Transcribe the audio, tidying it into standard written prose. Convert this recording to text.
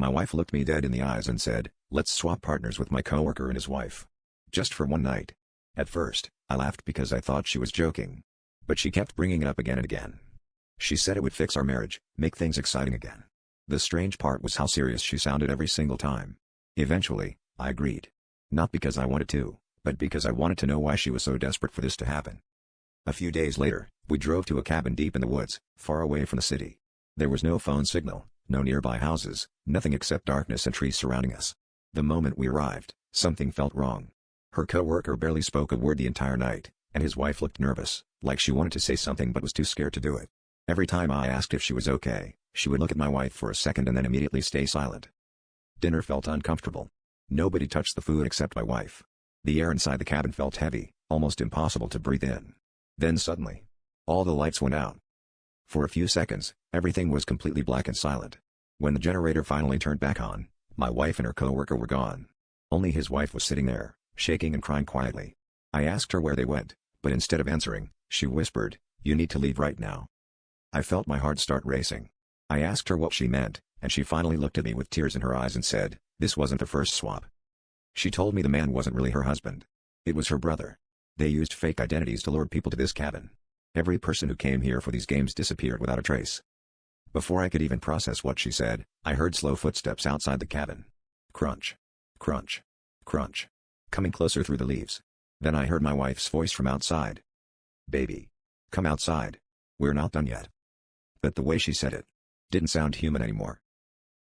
My wife looked me dead in the eyes and said, "Let's swap partners with my coworker and his wife. Just for one night." At first, I laughed because I thought she was joking. But she kept bringing it up again and again. She said it would fix our marriage, make things exciting again. The strange part was how serious she sounded every single time. Eventually, I agreed. Not because I wanted to, but because I wanted to know why she was so desperate for this to happen. A few days later, we drove to a cabin deep in the woods, far away from the city. There was no phone signal, no nearby houses, nothing except darkness and trees surrounding us. The moment we arrived, something felt wrong. Her coworker barely spoke a word the entire night, and his wife looked nervous, like she wanted to say something but was too scared to do it. Every time I asked if she was okay, she would look at my wife for a second and then immediately stay silent. Dinner felt uncomfortable. Nobody touched the food except my wife. The air inside the cabin felt heavy, almost impossible to breathe in. Then suddenly, all the lights went out. For a few seconds, everything was completely black and silent. When the generator finally turned back on, my wife and her coworker were gone. Only his wife was sitting there, shaking and crying quietly. I asked her where they went, but instead of answering, she whispered, "You need to leave right now." I felt my heart start racing. I asked her what she meant, and she finally looked at me with tears in her eyes and said, "This wasn't the first swap." She told me the man wasn't really her husband. It was her brother. They used fake identities to lure people to this cabin. Every person who came here for these games disappeared without a trace. Before I could even process what she said, I heard slow footsteps outside the cabin. Crunch. Crunch. Crunch. Coming closer through the leaves. Then I heard my wife's voice from outside. "Baby. Come outside. We're not done yet." But the way she said it didn't sound human anymore.